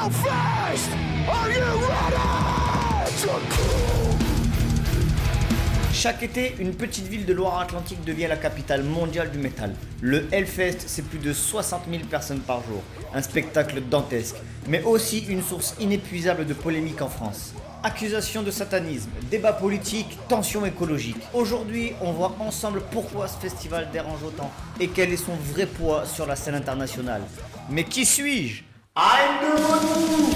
Hellfest! Are you ready to kill? Chaque été, une petite ville de Loire-Atlantique devient la capitale mondiale du métal. Le Hellfest, c'est plus de 60 000 personnes par jour. Un spectacle dantesque, mais aussi une source inépuisable de polémiques en France. Accusations de satanisme, débats politiques, tensions écologiques. Aujourd'hui, on voit ensemble pourquoi ce festival dérange autant et quel est son vrai poids sur la scène internationale. Mais qui suis-je? I'm the Vaudou!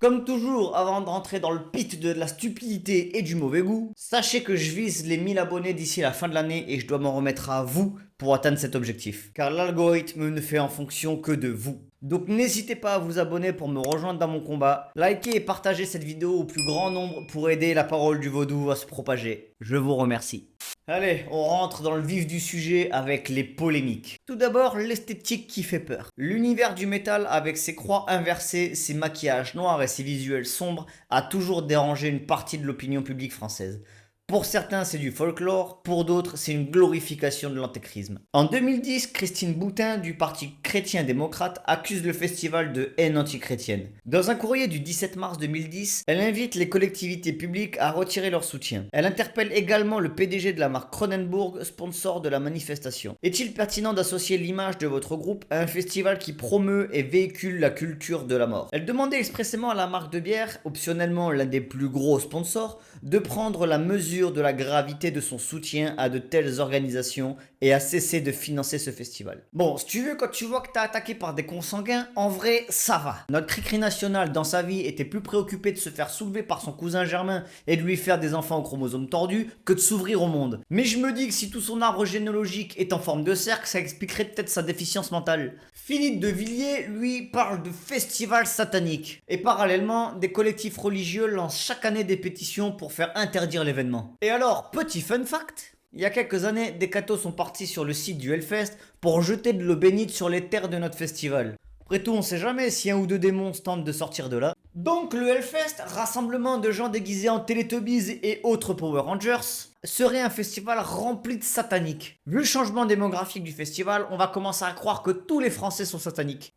Comme toujours, avant de rentrer dans le pit de la stupidité et du mauvais goût, sachez que je vise les 1000 abonnés d'ici la fin de l'année et je dois m'en remettre à vous pour atteindre cet objectif. Car l'algorithme ne fait en fonction que de vous. Donc n'hésitez pas à vous abonner pour me rejoindre dans mon combat. Likez et partagez cette vidéo au plus grand nombre pour aider la parole du vaudou à se propager. Je vous remercie. Allez, on rentre dans le vif du sujet avec les polémiques. Tout d'abord, l'esthétique qui fait peur. L'univers du métal avec ses croix inversées, ses maquillages noirs et ses visuels sombres a toujours dérangé une partie de l'opinion publique française. Pour certains, c'est du folklore, pour d'autres, c'est une glorification de l'antéchrisme. En 2010, Christine Boutin, du parti chrétien-démocrate, accuse le festival de haine antichrétienne. Dans un courrier du 17 mars 2010, elle invite les collectivités publiques à retirer leur soutien. Elle interpelle également le PDG de la marque Kronenbourg, sponsor de la manifestation. Est-il pertinent d'associer l'image de votre groupe à un festival qui promeut et véhicule la culture de la mort? Elle demandait expressément à la marque de bière, optionnellement l'un des plus gros sponsors, de prendre la mesure de la gravité de son soutien à de telles organisations et à cesser de financer ce festival. Bon, si tu veux, quand tu vois que t'es attaqué par des consanguins, en vrai, ça va. Notre cri-cri national dans sa vie était plus préoccupé de se faire soulever par son cousin Germain et de lui faire des enfants aux chromosomes tordus que de s'ouvrir au monde. Mais je me dis que si tout son arbre généalogique est en forme de cercle, ça expliquerait peut-être sa déficience mentale. Philippe de Villiers, lui, parle de festival satanique. Et parallèlement, des collectifs religieux lancent chaque année des pétitions pour faire interdire l'événement. Et alors, petit fun fact, il y a quelques années, des cathos sont partis sur le site du Hellfest pour jeter de l'eau bénite sur les terres de notre festival. Après tout, on sait jamais si un ou deux démons tentent de sortir de là. Donc le Hellfest, rassemblement de gens déguisés en Teletubbies et autres Power Rangers, serait un festival rempli de sataniques. Vu le changement démographique du festival, on va commencer à croire que tous les Français sont sataniques.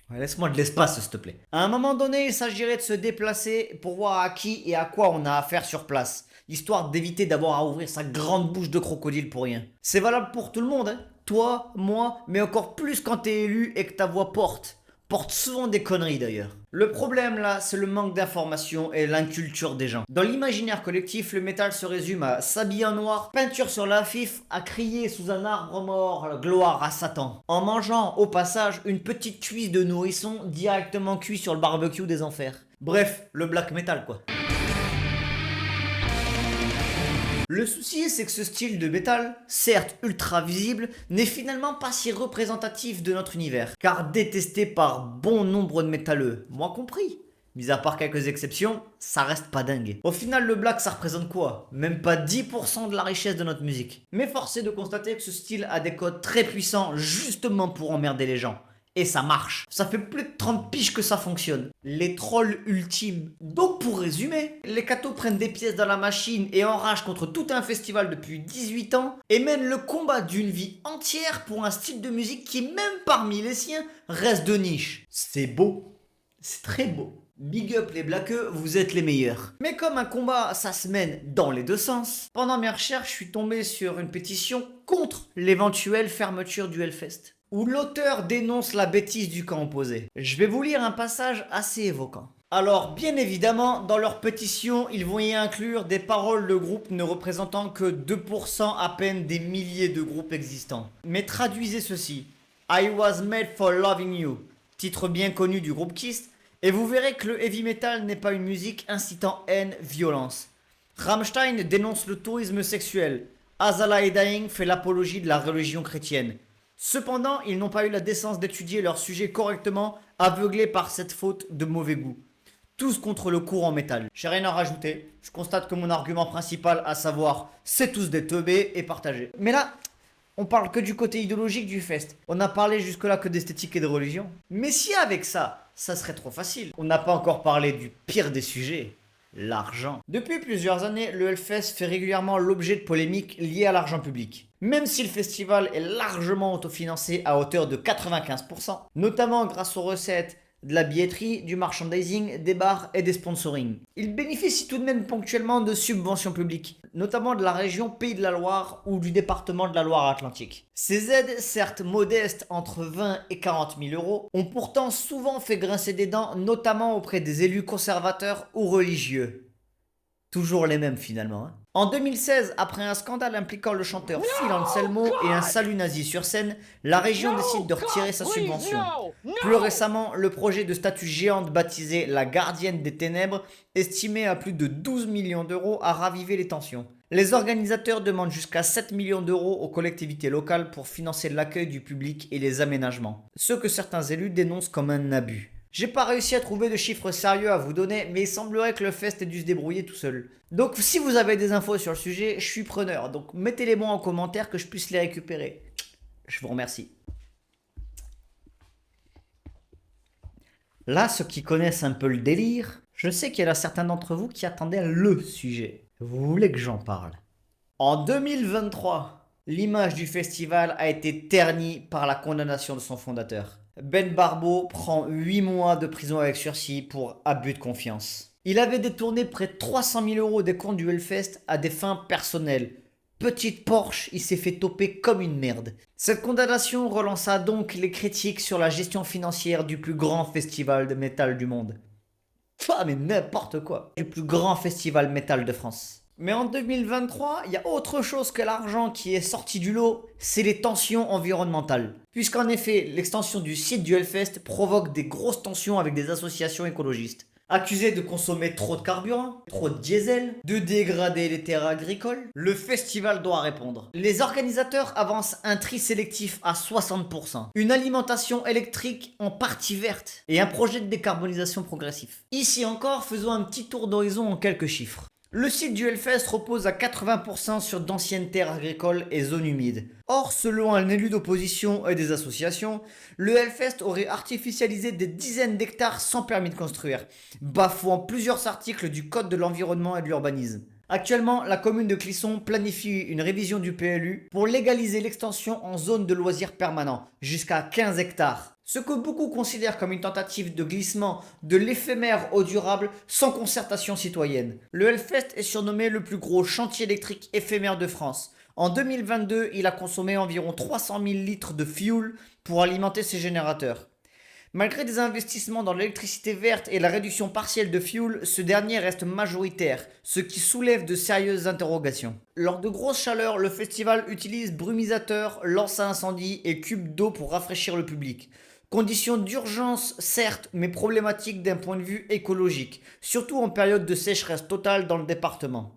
Ouais, laisse-moi de l'espace, s'il te plaît. À un moment donné, il s'agirait de se déplacer pour voir à qui et à quoi on a affaire sur place, histoire d'éviter d'avoir à ouvrir sa grande bouche de crocodile pour rien. C'est valable pour tout le monde, hein. Toi, moi, mais encore plus quand t'es élu et que ta voix porte. Porte souvent des conneries d'ailleurs. Le problème là, c'est le manque d'information et l'inculture des gens. Dans l'imaginaire collectif, le métal se résume à s'habiller en noir, peinture sur l'affiche, à crier sous un arbre mort, gloire à Satan. En mangeant au passage une petite cuisse de nourrisson directement cuit sur le barbecue des enfers. Bref, le black metal quoi. Le souci, c'est que ce style de métal, certes ultra visible, n'est finalement pas si représentatif de notre univers, car détesté par bon nombre de métalleux, moi compris. Mis à part quelques exceptions, ça reste pas dingue. Au final, le black, ça représente quoi? Même pas 10% de la richesse de notre musique. Mais force est de constater que ce style a des codes très puissants justement pour emmerder les gens. Et ça marche. Ça fait plus de 30 piges que ça fonctionne. Les trolls ultimes. Donc pour résumer, les cathos prennent des pièces dans la machine et enragent contre tout un festival depuis 18 ans et mènent le combat d'une vie entière pour un style de musique qui, même parmi les siens, reste de niche. C'est beau. C'est très beau. Big up les blaqueux, vous êtes les meilleurs. Mais comme un combat, ça se mène dans les deux sens, pendant mes recherches, je suis tombé sur une pétition contre l'éventuelle fermeture du Hellfest, où l'auteur dénonce la bêtise du camp opposé. Je vais vous lire un passage assez évoquant. Alors, bien évidemment, dans leur pétition, ils vont y inclure des paroles de groupes ne représentant que 2% à peine des milliers de groupes existants. Mais traduisez ceci. I was made for loving you, titre bien connu du groupe Kiss, et vous verrez que le heavy metal n'est pas une musique incitant haine, violence. Rammstein dénonce le tourisme sexuel. Azalea Dying fait l'apologie de la religion chrétienne. Cependant, ils n'ont pas eu la décence d'étudier leur sujet correctement, aveuglés par cette faute de mauvais goût. Tous contre le courant métal. J'ai rien à rajouter, je constate que mon argument principal, à savoir c'est tous des teubés, est partagé. Mais là, on parle que du côté idéologique du fest. On n'a parlé jusque-là que d'esthétique et de religion. Mais si avec ça, ça serait trop facile. On n'a pas encore parlé du pire des sujets. L'argent. Depuis plusieurs années, le Hellfest fait régulièrement l'objet de polémiques liées à l'argent public. Même si le festival est largement autofinancé à hauteur de 95%, notamment grâce aux recettes de la billetterie, du merchandising, des bars et des sponsorings. Il bénéficie tout de même ponctuellement de subventions publiques, notamment de la région Pays de la Loire ou du département de la Loire-Atlantique. Ces aides, certes modestes entre 20 et 40 000 euros, ont pourtant souvent fait grincer des dents, notamment auprès des élus conservateurs ou religieux. Toujours les mêmes finalement. Hein. En 2016, après un scandale impliquant le chanteur Phil Anselmo et un salut nazi sur scène, la région décide de retirer sa subvention. Plus récemment, le projet de statue géante baptisé la Gardienne des Ténèbres, estimé à plus de 12 millions d'euros, a ravivé les tensions. Les organisateurs demandent jusqu'à 7 millions d'euros aux collectivités locales pour financer l'accueil du public et les aménagements, ce que certains élus dénoncent comme un abus. J'ai pas réussi à trouver de chiffres sérieux à vous donner, mais il semblerait que le fest ait dû se débrouiller tout seul. Donc si vous avez des infos sur le sujet, je suis preneur, donc mettez-les-moi en commentaire que je puisse les récupérer. Je vous remercie. Là, ceux qui connaissent un peu le délire, je sais qu'il y en a certains d'entre vous qui attendaient le sujet. Vous voulez que j'en parle? En 2023, l'image du festival a été ternie par la condamnation de son fondateur. Ben Barbeau prend 8 mois de prison avec sursis pour abus de confiance. Il avait détourné près de 300 000 euros des comptes du Hellfest à des fins personnelles. Petite Porsche, il s'est fait toper comme une merde. Cette condamnation relança donc les critiques sur la gestion financière du plus grand festival de métal du monde. Ah mais n'importe quoi. Du plus grand festival métal de France. Mais en 2023, il y a autre chose que l'argent qui est sorti du lot, c'est les tensions environnementales. Puisqu'en effet, l'extension du site du Hellfest provoque des grosses tensions avec des associations écologistes. Accusé de consommer trop de carburant, trop de diesel, de dégrader les terres agricoles, le festival doit répondre. Les organisateurs avancent un tri sélectif à 60%, une alimentation électrique en partie verte et un projet de décarbonisation progressif. Ici encore, faisons un petit tour d'horizon en quelques chiffres. Le site du Hellfest repose à 80% sur d'anciennes terres agricoles et zones humides. Or, selon un élu d'opposition et des associations, le Hellfest aurait artificialisé des dizaines d'hectares sans permis de construire, bafouant plusieurs articles du Code de l'environnement et de l'urbanisme. Actuellement, la commune de Clisson planifie une révision du PLU pour légaliser l'extension en zone de loisirs permanent, jusqu'à 15 hectares. Ce que beaucoup considèrent comme une tentative de glissement de l'éphémère au durable sans concertation citoyenne. Le Hellfest est surnommé le plus gros chantier électrique éphémère de France. En 2022, il a consommé environ 300 000 litres de fuel pour alimenter ses générateurs. Malgré des investissements dans l'électricité verte et la réduction partielle de fuel, ce dernier reste majoritaire, ce qui soulève de sérieuses interrogations. Lors de grosses chaleurs, le festival utilise brumisateurs, lances à incendie et cubes d'eau pour rafraîchir le public. Conditions d'urgence, certes, mais problématiques d'un point de vue écologique, surtout en période de sécheresse totale dans le département.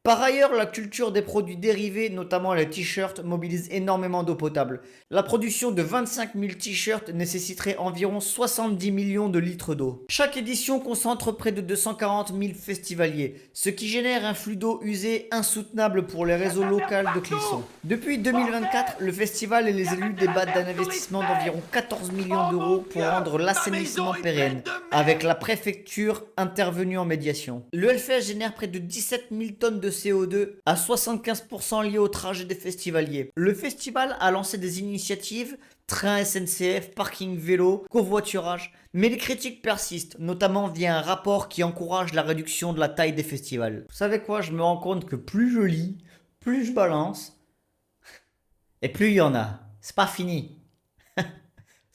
Par ailleurs, la culture des produits dérivés, notamment les t-shirts, mobilise énormément d'eau potable. La production de 25 000 t-shirts nécessiterait environ 70 millions de litres d'eau. Chaque édition concentre près de 240 000 festivaliers, ce qui génère un flux d'eau usée insoutenable pour les réseaux locaux de Clisson. Depuis 2024, le festival et les élus débattent d'un investissement d'environ 14 millions d'euros pour rendre l'assainissement pérenne, avec la préfecture intervenue en médiation. Le Hellfest génère près de 17 000 tonnes de CO2 à 75% liés au trajet des festivaliers. Le festival a lancé des initiatives, train SNCF, parking vélo, covoiturage, mais les critiques persistent, notamment via un rapport qui encourage la réduction de la taille des festivals. Vous savez quoi, je me rends compte que plus je lis, plus je balance, et plus il y en a. C'est pas fini. C'est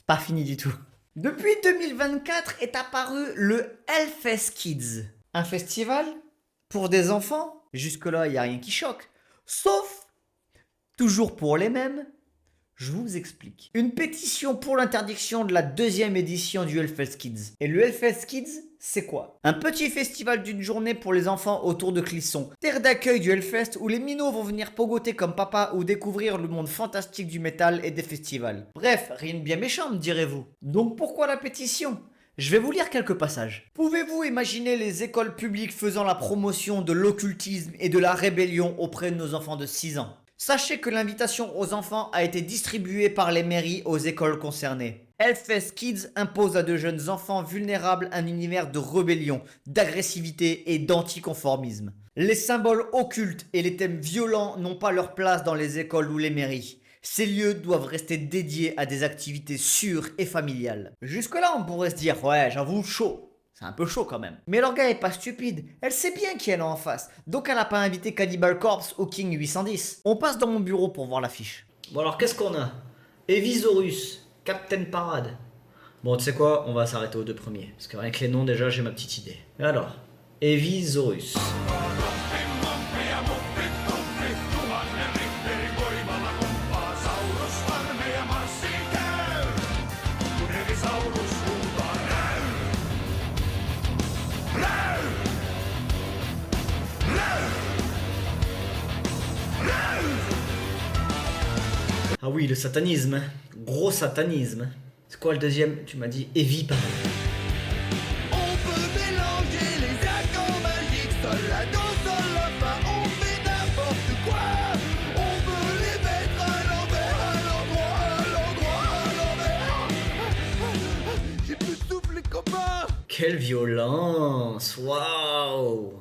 pas fini du tout. Depuis 2024 est apparu le Hellfest Kids, un festival pour des enfants. Jusque-là, il n'y a rien qui choque. Sauf, toujours pour les mêmes, je vous explique. Une pétition pour l'interdiction de la 2e édition du Hellfest Kids. Et le Hellfest Kids, c'est quoi? Un petit festival d'une journée pour les enfants autour de Clisson. Terre d'accueil du Hellfest où les minots vont venir pogoter comme papa ou découvrir le monde fantastique du métal et des festivals. Bref, rien de bien méchant, me direz-vous. Donc pourquoi la pétition? Je vais vous lire quelques passages. Pouvez-vous imaginer les écoles publiques faisant la promotion de l'occultisme et de la rébellion auprès de nos enfants de 6 ans? Sachez que l'invitation aux enfants a été distribuée par les mairies aux écoles concernées. Hellfest Kids impose à de jeunes enfants vulnérables un univers de rébellion, d'agressivité et d'anticonformisme. Les symboles occultes et les thèmes violents n'ont pas leur place dans les écoles ou les mairies. Ces lieux doivent rester dédiés à des activités sûres et familiales. Jusque-là, on pourrait se dire, ouais, j'avoue, chaud. C'est un peu chaud quand même. Mais leur gars est pas stupide. Elle sait bien qui elle a en face. Donc elle a pas invité Cannibal Corpse au King 810. On passe dans mon bureau pour voir l'affiche. Bon alors qu'est-ce qu'on a? Evisaurus, Captain Parade. Bon tu sais quoi, on va s'arrêter aux deux premiers. Parce qu'avec les noms déjà j'ai ma petite idée. Alors, Evisaurus. Ah oui, le satanisme. Gros satanisme. C'est quoi le deuxième? Tu m'as dit Evi, pardon. On peut mélanger les accords magiques, sol, la do, sol, la fa, on fait n'importe quoi. On peut les mettre à l'envers, à l'endroit, à l'envers. J'ai plus de souffle, les copains. Quelle violence. Waouh.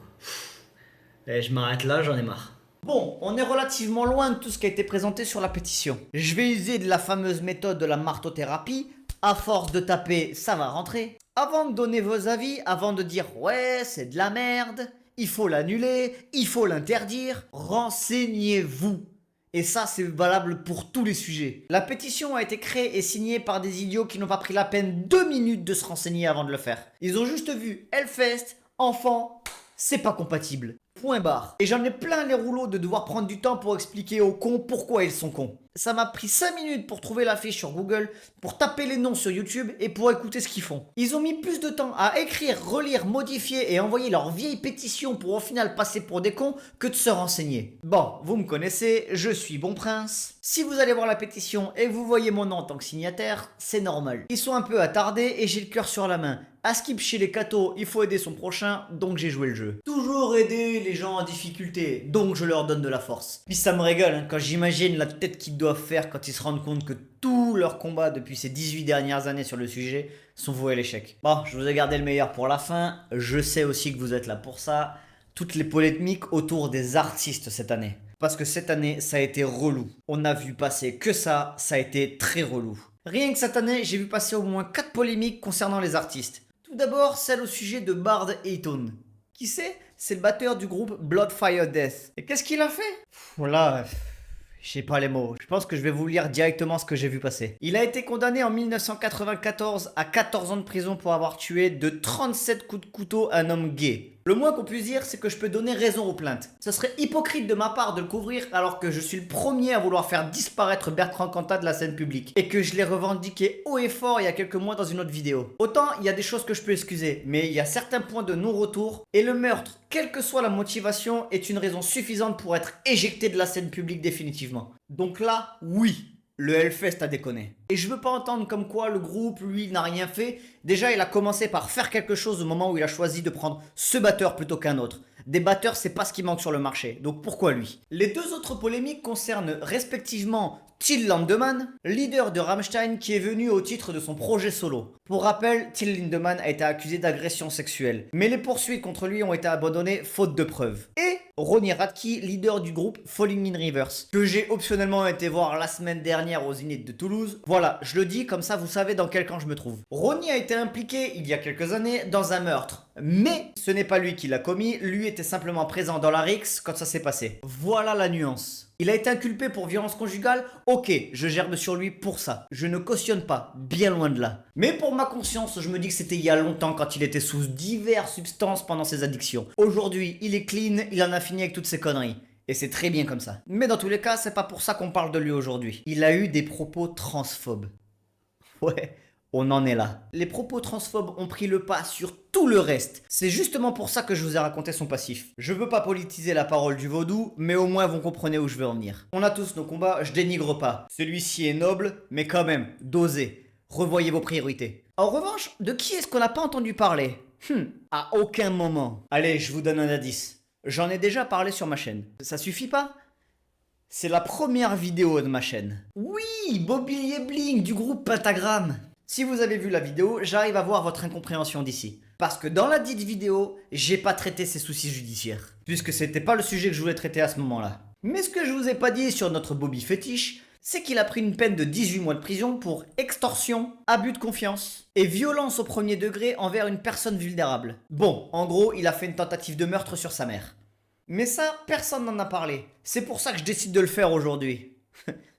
Et je m'arrête là, j'en ai marre. Bon, on est relativement loin de tout ce qui a été présenté sur la pétition. Je vais user de la fameuse méthode de la martothérapie. À force de taper, ça va rentrer. Avant de donner vos avis, avant de dire « ouais, c'est de la merde », il faut l'annuler, il faut l'interdire, renseignez-vous. Et ça, c'est valable pour tous les sujets. La pétition a été créée et signée par des idiots qui n'ont pas pris la peine 2 minutes de se renseigner avant de le faire. Ils ont juste vu Hellfest, enfant, c'est pas compatible. Point barre. Et j'en ai plein les rouleaux de devoir prendre du temps pour expliquer aux cons pourquoi ils sont cons. Ça m'a pris 5 minutes pour trouver l'affiche sur Google, pour taper les noms sur YouTube et pour écouter ce qu'ils font. Ils ont mis plus de temps à écrire, relire, modifier et envoyer leur vieille pétition pour au final passer pour des cons que de se renseigner. Bon, vous me connaissez, je suis bon prince. Si vous allez voir la pétition et que vous voyez mon nom en tant que signataire, c'est normal. Ils sont un peu attardés et j'ai le cœur sur la main. À skip chez les cathos, il faut aider son prochain, donc j'ai joué le jeu. Toujours aider les gens en difficulté, donc je leur donne de la force. Puis ça me régale hein, quand j'imagine la tête qu'ils doivent faire quand ils se rendent compte que tous leurs combats depuis ces 18 dernières années sur le sujet sont voués à l'échec. Bon, je vous ai gardé le meilleur pour la fin, je sais aussi que vous êtes là pour ça. Toutes les polémiques autour des artistes cette année. Parce que cette année, ça a été relou. On a vu passer que ça a été très relou. Rien que cette année, j'ai vu passer au moins 4 polémiques concernant les artistes. Tout d'abord, celle au sujet de Bard Ayton. Qui c'est? C'est le batteur du groupe Blood Fire Death. Et qu'est-ce qu'il a fait? Voilà, j'ai pas les mots. Je pense que je vais vous lire directement ce que j'ai vu passer. Il a été condamné en 1994 à 14 ans de prison pour avoir tué de 37 coups de couteau un homme gay. Le moins qu'on puisse dire, c'est que je peux donner raison aux plaintes. Ce serait hypocrite de ma part de le couvrir alors que je suis le premier à vouloir faire disparaître Bertrand Cantat de la scène publique et que je l'ai revendiqué haut et fort il y a quelques mois dans une autre vidéo. Autant il y a des choses que je peux excuser, mais il y a certains points de non-retour et le meurtre, quelle que soit la motivation, est une raison suffisante pour être éjecté de la scène publique définitivement. Donc là, oui. Le Hellfest a déconné. Et je veux pas entendre comme quoi le groupe, lui, n'a rien fait. Déjà, il a commencé par faire quelque chose au moment où il a choisi de prendre ce batteur plutôt qu'un autre. Des batteurs, c'est pas ce qui manque sur le marché. Donc pourquoi lui? Les deux autres polémiques concernent respectivement Till Lindemann, leader de Rammstein qui est venu au titre de son projet solo. Pour rappel, Till Lindemann a été accusé d'agression sexuelle. Mais les poursuites contre lui ont été abandonnées faute de preuves. Et Ronnie Radke, leader du groupe Falling in Rivers, que j'ai optionnellement été voir la semaine dernière aux Zénith de Toulouse. Voilà, je le dis, comme ça vous savez dans quel camp je me trouve. Ronnie a été impliqué il y a quelques années dans un meurtre. Mais ce n'est pas lui qui l'a commis, lui était simplement présent dans la rixe quand ça s'est passé. Voilà la nuance. Il a été inculpé pour violence conjugale, ok, je gerbe sur lui pour ça. Je ne cautionne pas, bien loin de là. Mais pour ma conscience, je me dis que c'était il y a longtemps quand il était sous diverses substances pendant ses addictions. Aujourd'hui, il est clean, il en a fini avec toutes ses conneries. Et c'est très bien comme ça. Mais dans tous les cas, c'est pas pour ça qu'on parle de lui aujourd'hui. Il a eu des propos transphobes. Ouais, on en est là. Les propos transphobes ont pris le pas sur tout le reste. C'est justement pour ça que je vous ai raconté son passif. Je veux pas politiser la parole du vaudou, mais au moins vous comprenez où je veux en venir. On a tous nos combats, je dénigre pas. Celui-ci est noble, mais quand même, dosez. Revoyez vos priorités. En revanche, de qui est-ce qu'on n'a pas entendu parler? À aucun moment. Allez, je vous donne un indice. J'en ai déjà parlé sur ma chaîne. Ça suffit pas? C'est la première vidéo de ma chaîne. Oui, Mobilier Bling du groupe Pentagram. Si vous avez vu la vidéo, j'arrive à voir votre incompréhension d'ici. Parce que dans la dite vidéo, j'ai pas traité ses soucis judiciaires. Puisque c'était pas le sujet que je voulais traiter à ce moment-là. Mais ce que je vous ai pas dit sur notre Bobby fétiche, c'est qu'il a pris une peine de 18 mois de prison pour extorsion, abus de confiance et violence au premier degré envers une personne vulnérable. Bon, en gros, il a fait une tentative de meurtre sur sa mère. Mais ça, personne n'en a parlé. C'est pour ça que je décide de le faire aujourd'hui.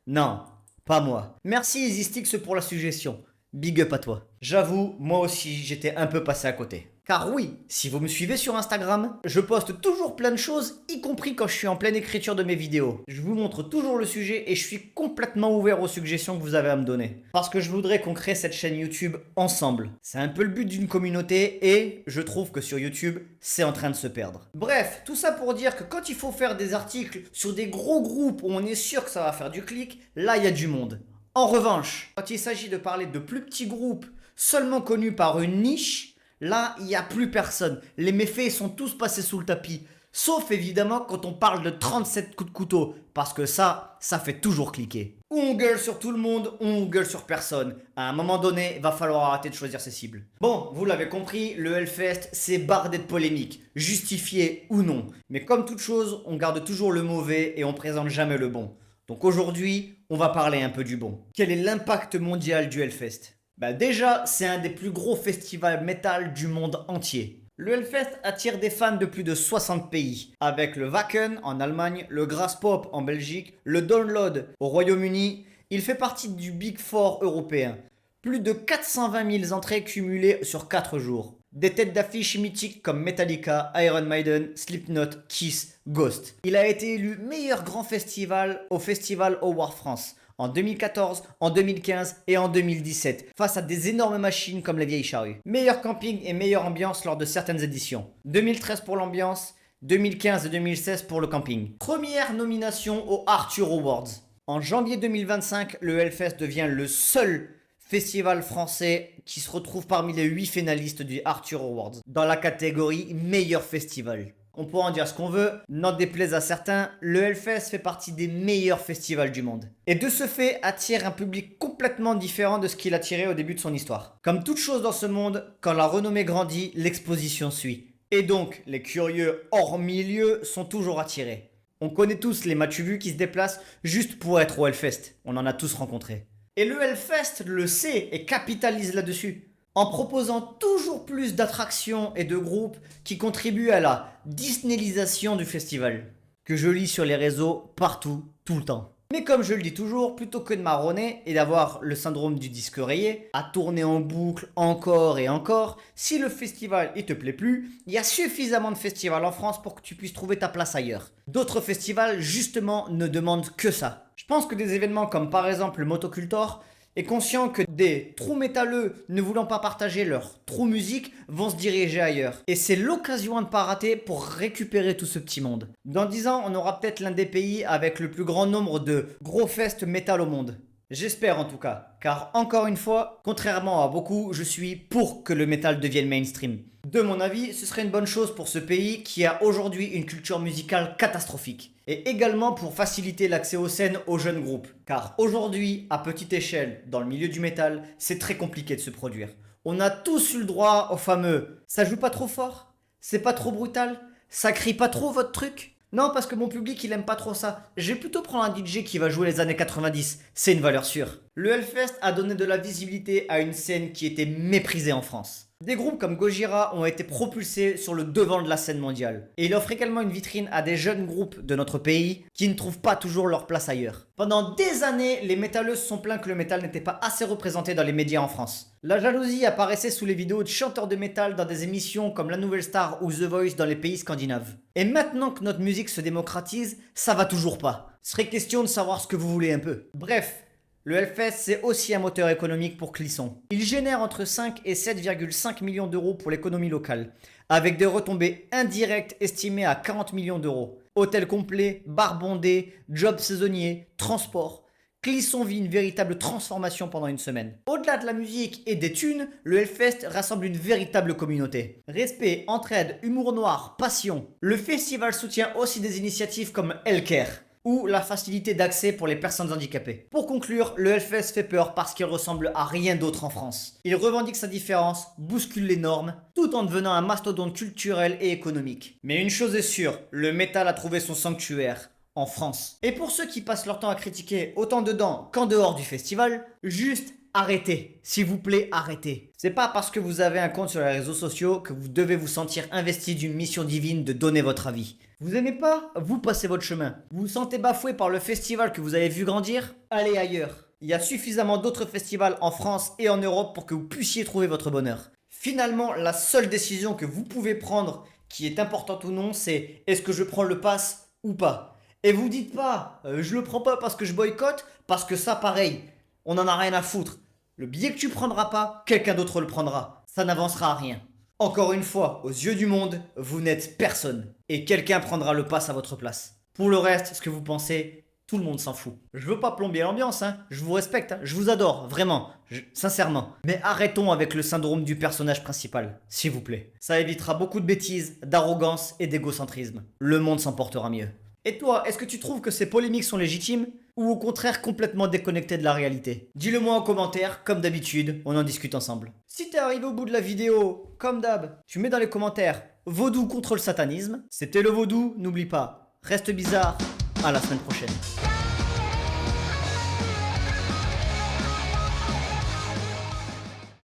Non, pas moi. Merci EasySticks pour la suggestion. Big up à toi. J'avoue, moi aussi, j'étais un peu passé à côté. Car oui, si vous me suivez sur Instagram, je poste toujours plein de choses, y compris quand je suis en pleine écriture de mes vidéos. Je vous montre toujours le sujet et je suis complètement ouvert aux suggestions que vous avez à me donner. Parce que je voudrais qu'on crée cette chaîne YouTube ensemble. C'est un peu le but d'une communauté et je trouve que sur YouTube, c'est en train de se perdre. Bref, tout ça pour dire que quand il faut faire des articles sur des gros groupes où on est sûr que ça va faire du clic, là il y a du monde. En revanche, quand il s'agit de parler de plus petits groupes seulement connus par une niche, là, il n'y a plus personne. Les méfaits sont tous passés sous le tapis. Sauf évidemment quand on parle de 37 coups de couteau. Parce que ça fait toujours cliquer. Ou on gueule sur tout le monde, ou on gueule sur personne. À un moment donné, va falloir arrêter de choisir ses cibles. Bon, vous l'avez compris, le Hellfest, c'est bardé de polémiques. Justifié ou non. Mais comme toute chose, on garde toujours le mauvais et on présente jamais le bon. Donc aujourd'hui, on va parler un peu du bon. Quel est l'impact mondial du Hellfest ? Déjà, c'est un des plus gros festivals métal du monde entier. Le Hellfest attire des fans de plus de 60 pays, avec le Wacken en Allemagne, le Graspop en Belgique, le Download au Royaume-Uni. Il fait partie du Big Four européen. Plus de 420 000 entrées cumulées sur 4 jours. Des têtes d'affiche mythiques comme Metallica, Iron Maiden, Slipknot, Kiss, Ghost. Il a été élu meilleur grand festival au Festival Award France en 2014, en 2015 et en 2017, face à des énormes machines comme les vieilles charrues. Meilleur camping et meilleure ambiance lors de certaines éditions. 2013 pour l'ambiance, 2015 et 2016 pour le camping. Première nomination aux Arthur Awards. En janvier 2025, le Hellfest devient le seul festival français qui se retrouve parmi les 8 finalistes du Arthur Awards, dans la catégorie meilleur festival. On pourra en dire ce qu'on veut, n'en déplaise à certains, le Hellfest fait partie des meilleurs festivals du monde. Et de ce fait, attire un public complètement différent de ce qu'il attirait au début de son histoire. Comme toute chose dans ce monde, quand la renommée grandit, l'exposition suit. Et donc, les curieux hors milieu sont toujours attirés. On connaît tous les Mathieu qui se déplacent juste pour être au Hellfest. On en a tous rencontré. Et le Hellfest le sait et capitalise là-dessus, en proposant toujours plus d'attractions et de groupes qui contribuent à la Disneylisation du festival, que je lis sur les réseaux partout, tout le temps. Mais comme je le dis toujours, plutôt que de marronner et d'avoir le syndrome du disque rayé, à tourner en boucle encore et encore, si le festival il te plaît plus, il y a suffisamment de festivals en France pour que tu puisses trouver ta place ailleurs. D'autres festivals, justement, ne demandent que ça. Je pense que des événements comme par exemple le Motocultor est conscient que des trous métalleux ne voulant pas partager leur trou musique vont se diriger ailleurs. Et c'est l'occasion à ne pas rater pour récupérer tout ce petit monde. Dans 10 ans, on aura peut-être l'un des pays avec le plus grand nombre de gros fests métal au monde. J'espère en tout cas, car encore une fois, contrairement à beaucoup, je suis pour que le métal devienne mainstream. De mon avis, ce serait une bonne chose pour ce pays qui a aujourd'hui une culture musicale catastrophique. Et également pour faciliter l'accès aux scènes aux jeunes groupes. Car aujourd'hui, à petite échelle, dans le milieu du métal, c'est très compliqué de se produire. On a tous eu le droit au fameux « ça joue pas trop fort ? C'est pas trop brutal ? Ça crie pas trop votre truc ?» Non, parce que mon public, il aime pas trop ça. Je vais plutôt prendre un DJ qui va jouer les années 90. C'est une valeur sûre. Le Hellfest a donné de la visibilité à une scène qui était méprisée en France. Des groupes comme Gojira ont été propulsés sur le devant de la scène mondiale. Et il offre également une vitrine à des jeunes groupes de notre pays qui ne trouvent pas toujours leur place ailleurs. Pendant des années, les métalleux se sont plaints que le métal n'était pas assez représenté dans les médias en France. La jalousie apparaissait sous les vidéos de chanteurs de métal dans des émissions comme La Nouvelle Star ou The Voice dans les pays scandinaves. Et maintenant que notre musique se démocratise, ça va toujours pas. Ce serait question de savoir ce que vous voulez un peu. Bref. Le Hellfest, c'est aussi un moteur économique pour Clisson. Il génère entre 5 et 7,5 millions d'euros pour l'économie locale, avec des retombées indirectes estimées à 40 millions d'euros. Hôtel complet, bar bondé, job saisonnier, transport. Clisson vit une véritable transformation pendant une semaine. Au-delà de la musique et des thunes, le Hellfest rassemble une véritable communauté. Respect, entraide, humour noir, passion. Le festival soutient aussi des initiatives comme Hellcare, ou la facilité d'accès pour les personnes handicapées. Pour conclure, le Hellfest fait peur parce qu'il ressemble à rien d'autre en France. Il revendique sa différence, bouscule les normes, tout en devenant un mastodonte culturel et économique. Mais une chose est sûre, le métal a trouvé son sanctuaire. En France. Et pour ceux qui passent leur temps à critiquer autant dedans qu'en dehors du festival, juste arrêtez. S'il vous plaît, arrêtez. C'est pas parce que vous avez un compte sur les réseaux sociaux que vous devez vous sentir investi d'une mission divine de donner votre avis. Vous aimez pas? Vous passez votre chemin. Vous vous sentez bafoué par le festival que vous avez vu grandir? Allez ailleurs. Il y a suffisamment d'autres festivals en France et en Europe pour que vous puissiez trouver votre bonheur. Finalement, la seule décision que vous pouvez prendre, qui est importante ou non, c'est est-ce que je prends le pass ou pas? Et vous dites pas, je le prends pas parce que je boycotte, parce que ça pareil, on en a rien à foutre. Le billet que tu prendras pas, quelqu'un d'autre le prendra. Ça n'avancera à rien. Encore une fois, aux yeux du monde, vous n'êtes personne. Et quelqu'un prendra le pass à votre place. Pour le reste, ce que vous pensez, tout le monde s'en fout. Je veux pas plomber l'ambiance, hein. Je vous respecte, hein. Je vous adore, vraiment, sincèrement. Mais arrêtons avec le syndrome du personnage principal, s'il vous plaît. Ça évitera beaucoup de bêtises, d'arrogance et d'égocentrisme. Le monde s'en portera mieux. Et toi, est-ce que tu trouves que ces polémiques sont légitimes ou au contraire complètement déconnectées de la réalité? Dis-le moi en commentaire, comme d'habitude, on en discute ensemble. Si t'es arrivé au bout de la vidéo, comme d'hab, tu mets dans les commentaires vaudou contre le satanisme. C'était le vaudou, n'oublie pas, reste bizarre, à la semaine prochaine.